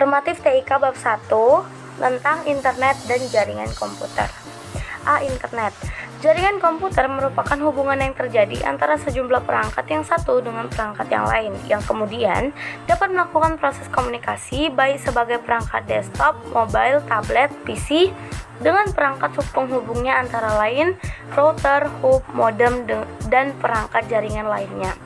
Formatif TIK bab 1 tentang internet dan jaringan komputer. Internet. Jaringan komputer merupakan hubungan yang terjadi antara sejumlah perangkat yang satu dengan perangkat yang lain, yang kemudian dapat melakukan proses komunikasi baik sebagai perangkat desktop, mobile, tablet, PC, dengan perangkat penghubungnya antara lain router, hub, modem, dan perangkat jaringan lainnya.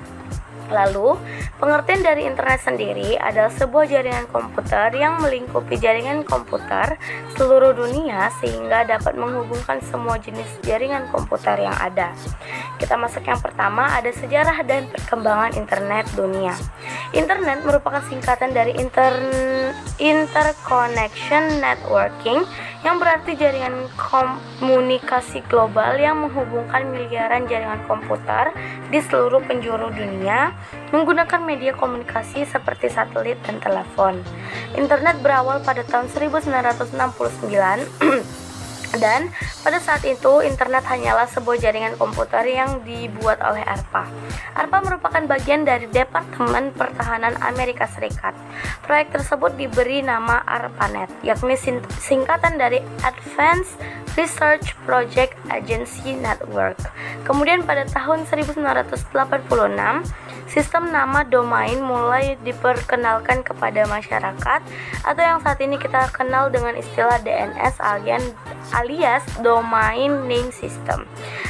Lalu, pengertian dari internet sendiri adalah sebuah jaringan komputer yang melingkupi jaringan komputer seluruh dunia sehingga dapat menghubungkan semua jenis jaringan komputer yang ada. Kita masuk yang pertama, ada sejarah dan perkembangan internet dunia. Internet merupakan singkatan dari interconnection networking, yang berarti jaringan komunikasi global yang menghubungkan miliaran jaringan komputer di seluruh penjuru dunia menggunakan media komunikasi seperti satelit dan telepon. Internet berawal pada tahun 1969 dan pada saat itu internet hanyalah sebuah jaringan komputer yang dibuat oleh ARPA. ARPA merupakan bagian dari Departemen Pertahanan Amerika Serikat. Proyek tersebut diberi nama ARPANET, yakni singkatan dari Advanced Research Project Agency Network. Kemudian pada tahun 1986, sistem nama domain mulai diperkenalkan kepada masyarakat, atau yang saat ini kita kenal dengan istilah DNS alias Domain Name System.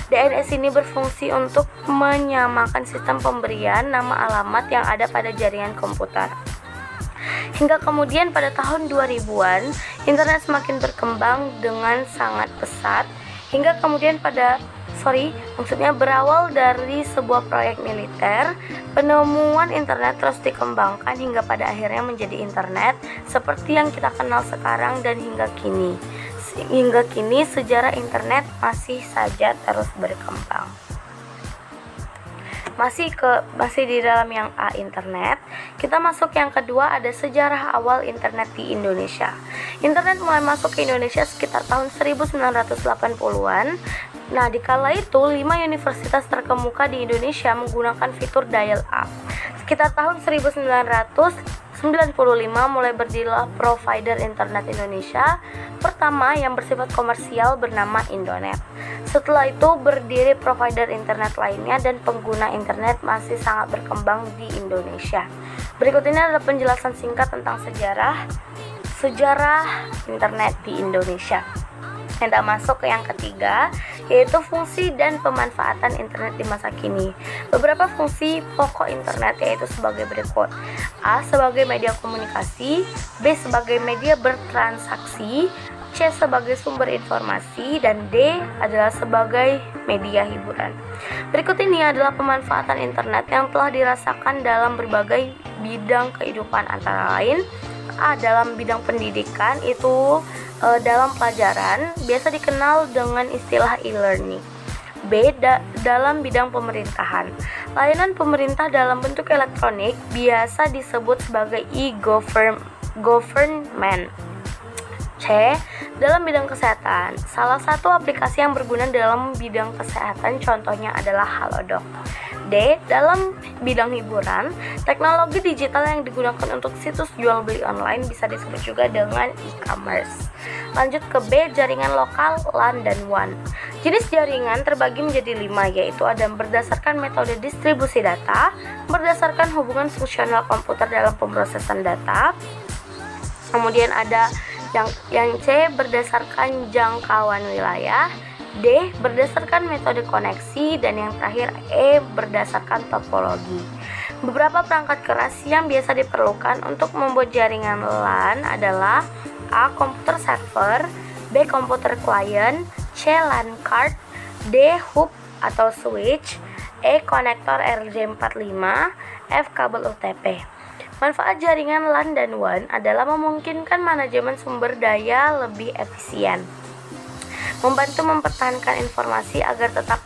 DNS ini berfungsi untuk menyamakan sistem pemberian nama alamat yang ada pada jaringan komputer. Hingga kemudian pada tahun 2000-an, internet semakin berkembang dengan sangat pesat, hingga kemudian berawal dari sebuah proyek militer, penemuan internet terus dikembangkan hingga pada akhirnya menjadi internet seperti yang kita kenal sekarang dan hingga kini. Hingga kini sejarah internet masih saja terus berkembang. Masih di dalam yang internet, kita masuk yang kedua, ada sejarah awal internet di Indonesia. Internet mulai masuk ke Indonesia sekitar tahun 1980-an. Nah, di kala itu 5 universitas terkemuka di Indonesia menggunakan fitur dial-up. Sekitar tahun 1995 mulai berdirilah provider internet Indonesia pertama yang bersifat komersial bernama Indonet. Setelah itu berdiri provider internet lainnya dan pengguna internet masih sangat berkembang di Indonesia. Berikut ini adalah penjelasan singkat tentang sejarah internet di Indonesia. Kita masuk ke yang ketiga, yaitu fungsi dan pemanfaatan internet di masa kini. Beberapa fungsi pokok internet yaitu sebagai berikut: A. Sebagai media komunikasi, B. Sebagai media bertransaksi, C. Sebagai sumber informasi, dan D. adalah sebagai media hiburan. Berikut ini adalah pemanfaatan internet yang telah dirasakan dalam berbagai bidang kehidupan, antara lain: A. Dalam bidang pendidikan, itu dalam pelajaran biasa dikenal dengan istilah e-learning. B. Dalam bidang pemerintahan, layanan pemerintah dalam bentuk elektronik biasa disebut sebagai e-government. C. Dalam bidang kesehatan, salah satu aplikasi yang berguna dalam bidang kesehatan contohnya adalah Halodoc. D. Dalam bidang hiburan, teknologi digital yang digunakan untuk situs jual beli online bisa disebut juga dengan e-commerce. Lanjut ke B. Jaringan lokal, LAN dan WAN. Jenis jaringan terbagi menjadi 5, yaitu ada berdasarkan metode distribusi data, berdasarkan hubungan fungsional komputer dalam pemrosesan data, kemudian ada yang C berdasarkan jangkauan wilayah, D berdasarkan metode koneksi, dan yang terakhir E berdasarkan topologi. Beberapa perangkat keras yang biasa diperlukan untuk membuat jaringan LAN adalah A. Komputer server, B. Komputer client, C. LAN card, D. hub atau switch, E. konektor RJ45, F. kabel UTP. Manfaat jaringan LAN dan WAN adalah memungkinkan manajemen sumber daya lebih efisien, membantu mempertahankan informasi agar tetap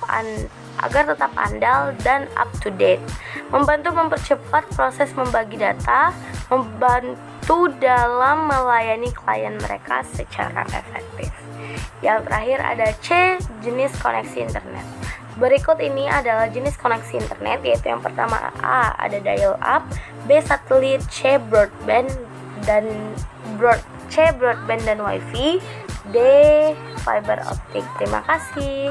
andal dan up to date, membantu mempercepat proses membagi data, membantu dalam melayani klien mereka secara efektif. Yang terakhir ada C, jenis koneksi internet. Berikut ini adalah jenis koneksi internet, yaitu yang pertama A ada dial up, B satelit, C broadband, dan C broadband dan wifi, D fiber optik. Terima kasih.